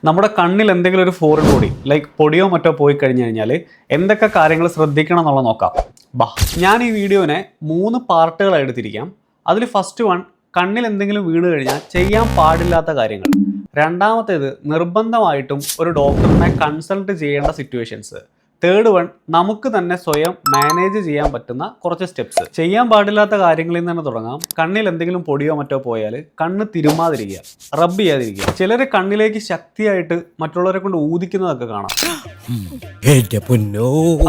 നമ്മുടെ കണ്ണിൽ എന്തെങ്കിലും ഒരു ഫോറിൻ ബോഡി ലൈക്ക് പൊടിയോ മറ്റോ പോയി കഴിഞ്ഞു കഴിഞ്ഞാൽ എന്തൊക്കെ കാര്യങ്ങൾ ശ്രദ്ധിക്കണം എന്നുള്ളത് നോക്കാം. ഞാൻ ഈ വീഡിയോനെ 3 പാർട്ടുകളായിട്ട് തിരിക്കാം. അതിൽ ഫസ്റ്റ് വൺ, കണ്ണിൽ എന്തെങ്കിലും വീണ് കഴിഞ്ഞാൽ ചെയ്യാൻ പാടില്ലാത്ത കാര്യങ്ങൾ. രണ്ടാമത്തേത്, നിർബന്ധമായിട്ടും ഒരു ഡോക്ടറിനെ കൺസൾട്ട് ചെയ്യേണ്ട സിറ്റുവേഷൻസ്. തേർഡ് വൺ, നമുക്ക് തന്നെ സ്വയം മാനേജ് ചെയ്യാൻ പറ്റുന്ന കുറച്ച് സ്റ്റെപ്സ്. ചെയ്യാൻ പാടില്ലാത്ത കാര്യങ്ങളിൽ നിന്ന് തന്നെ തുടങ്ങാം. കണ്ണിൽ എന്തെങ്കിലും പൊടിയോ മറ്റോ പോയാൽ കണ്ണ് തിരുമാതിരിക്കുക, റബ്ബ് ചെയ്യാതിരിക്കുക. ചിലർ കണ്ണിലേക്ക് ശക്തിയായിട്ട് മറ്റുള്ളവരെ കൊണ്ട് ഊതിക്കുന്നതൊക്കെ കാണാം.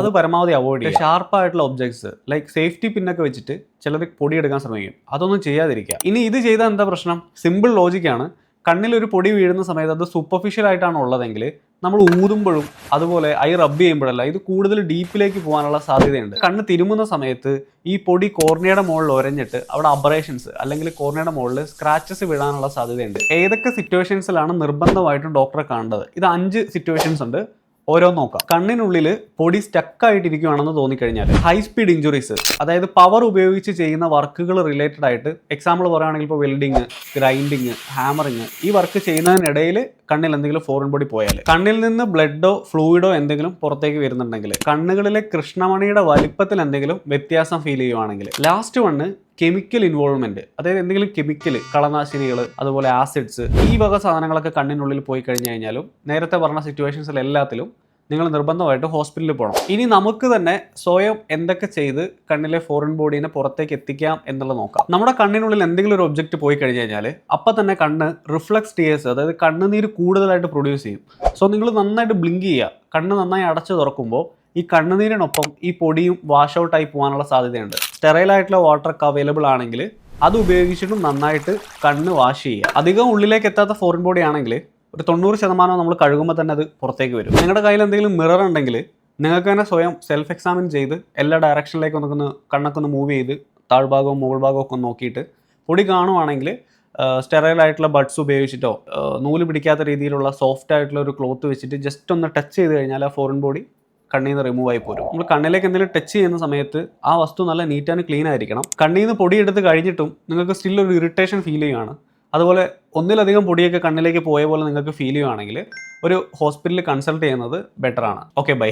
അത് പരമാവധി അവോയ്ഡ് ചെയ്യുക. ഷാർപ്പായിട്ടുള്ള ഒബ്ജക്ട്സ് ലൈക്ക് സേഫ്റ്റി പിന്നൊക്കെ വെച്ചിട്ട് ചിലർ പൊടിയെടുക്കാൻ ശ്രമിക്കും. അതൊന്നും ചെയ്യാതിരിക്കുക. ഇനി ഇത് ചെയ്താൽ എന്താ പ്രശ്നം? സിമ്പിൾ ലോജിക്കാണ്. കണ്ണിലൊരു പൊടി വീഴുന്ന സമയത്ത് അത് സൂപ്പർഫിഷ്യൽ ആയിട്ടാണ് ഉള്ളതെങ്കിൽ നമ്മൾ ഊതുമ്പോഴും അതുപോലെ ഐ റബ്ബ് ചെയ്യുമ്പോഴല്ല ഇത് കൂടുതൽ ഡീപ്പിലേക്ക് പോകാനുള്ള സാധ്യതയുണ്ട്. കണ്ണ് തിരുമുന്ന സമയത്ത് ഈ പൊടി കോർണിയയുടെ മുകളിൽ ഒരഞ്ഞിട്ട് അവിടെ അബറേഷൻസ് അല്ലെങ്കിൽ കോർണിയയുടെ മുകളിൽ സ്ക്രാച്ചസ് വീഴാനുള്ള സാധ്യതയുണ്ട്. ഏതൊക്കെ സിറ്റുവേഷൻസിലാണ് നിർബന്ധമായിട്ടും ഡോക്ടറെ കാണേണ്ടത്? ഇത് 5 സിറ്റുവേഷൻസ് ഉണ്ട്. ഓരോ നോക്കാം. കണ്ണിനുള്ളിൽ പൊടി സ്റ്റക്കായിട്ടിരിക്കുകയാണെന്ന് തോന്നിക്കഴിഞ്ഞാൽ, ഹൈ സ്പീഡ് ഇഞ്ചുറീസ്, അതായത് പവർ ഉപയോഗിച്ച് ചെയ്യുന്ന വർക്കുകൾ റിലേറ്റഡ് ആയിട്ട്, എക്സാമ്പിൾ പറയുകയാണെങ്കിൽ ഇപ്പോൾ വെൽഡിങ്, ഗ്രൈൻഡിങ്, ഹാമറിങ്, ഈ വർക്ക് ചെയ്യുന്നതിനിടയിൽ കണ്ണിൽ എന്തെങ്കിലും ഫോറിൻ ബോഡി പോയാൽ, കണ്ണിൽ നിന്ന് ബ്ലഡോ ഫ്ലൂയിഡോ എന്തെങ്കിലും പുറത്തേക്ക് വരുന്നുണ്ടെങ്കിൽ, കണ്ണുകളിലെ കൃഷ്ണമണിയുടെ വലിപ്പത്തിൽ എന്തെങ്കിലും വ്യത്യാസം ഫീൽ ചെയ്യുവാണെങ്കിൽ, ലാസ്റ്റ് വണ്ണ് കെമിക്കൽ ഇൻവോൾവ്മെന്റ്, അതായത് എന്തെങ്കിലും കെമിക്കൽ, കളനാശിനികൾ, അതുപോലെ ആസിഡ്സ്, ഈ വക സാധനങ്ങളൊക്കെ കണ്ണിനുള്ളിൽ പോയി കഴിഞ്ഞു കഴിഞ്ഞാലും നേരത്തെ പറഞ്ഞ സിറ്റുവേഷൻസിൽ എല്ലാത്തിലും നിങ്ങൾ നിർബന്ധമായിട്ട് ഹോസ്പിറ്റലിൽ പോകണം. ഇനി നമുക്ക് തന്നെ സ്വയം എന്തൊക്കെ ചെയ്ത് കണ്ണിലെ ഫോറിൻ ബോഡീനെ പുറത്തേക്ക് എത്തിക്കാം എന്നുള്ളത് നോക്കാം. നമ്മുടെ കണ്ണിനുള്ളിൽ എന്തെങ്കിലും ഒരു ഒബ്ജക്റ്റ് പോയി കഴിഞ്ഞു കഴിഞ്ഞാൽ അപ്പം തന്നെ കണ്ണ് റിഫ്ലക്സ് ടിയേഴ്സ്, അതായത് കണ്ണുനീര് കൂടുതലായിട്ട് പ്രൊഡ്യൂസ് ചെയ്യും. സോ നിങ്ങൾ നന്നായിട്ട് ബ്ലിങ്ക് ചെയ്യുക. കണ്ണ് നന്നായി അടച്ചു തുറക്കുമ്പോൾ ഈ കണ്ണുനീരിനൊപ്പം ഈ പൊടിയും വാഷ് ഔട്ട് ആയി പോകാനുള്ള സാധ്യതയുണ്ട്. സ്റ്റെറൈലായിട്ടുള്ള വാട്ടർ ഒക്കെ അവൈലബിൾ ആണെങ്കിൽ അത് ഉപയോഗിച്ചിട്ടും നന്നായിട്ട് കണ്ണ് വാഷ് ചെയ്യുക. അധികം ഉള്ളിലേക്ക് എത്താത്ത ഫോറിൻ ബോഡി ആണെങ്കിൽ ഒരു 90% നമ്മൾ കഴുകുമ്പോൾ തന്നെ അത് പുറത്തേക്ക് വരും. നിങ്ങളുടെ കയ്യിൽ എന്തെങ്കിലും മിറർ ഉണ്ടെങ്കിൽ നിങ്ങൾക്ക് തന്നെ സ്വയം സെൽഫ് എക്സാമിൻ ചെയ്ത് എല്ലാ ഡയറക്ഷനിലേക്ക് കണ്ണൊക്കെ ഒന്ന് മൂവ് ചെയ്ത് താഴ്ഭാഗവും മുകൾ ഭാഗവും ഒക്കെ നോക്കിയിട്ട് പൊടി കാണുവാണെങ്കിൽ സ്റ്റെറൈലായിട്ടുള്ള ബഡ്സ് ഉപയോഗിച്ചിട്ടോ നൂല് പിടിക്കാത്ത രീതിയിലുള്ള സോഫ്റ്റ് ആയിട്ടുള്ള ഒരു ക്ലോത്ത് വെച്ചിട്ട് ജസ്റ്റ് ഒന്ന് ടച്ച് ചെയ്ത് കഴിഞ്ഞാൽ ആ ഫോറിൻ ബോഡി കണ്ണിൽ നിന്ന് റിമൂവ് ആയി പോരും. നമ്മൾ കണ്ണിലേക്ക് എന്തെങ്കിലും ടച്ച് ചെയ്യുന്ന സമയത്ത് ആ വസ്തു നല്ല നീറ്റ് ആൻഡ് ക്ലീൻ ആയിരിക്കണം. കണ്ണിൽ നിന്ന് പൊടി എടുത്ത് കഴിഞ്ഞിട്ടും നിങ്ങൾക്ക് സ്റ്റിൽ ഒരു ഇറിറ്റേഷൻ ഫീൽ ചെയ്യുകയാണ്, അതുപോലെ ഒന്നിലധികം പൊടിയൊക്കെ കണ്ണിലേക്ക് പോയ പോലെ നിങ്ങൾക്ക് ഫീൽ ചെയ്യുകയാണെങ്കിൽ ഒരു ഹോസ്പിറ്റലിൽ കൺസൾട്ട് ചെയ്യുന്നത് ബെറ്ററാണ്. Okay, by.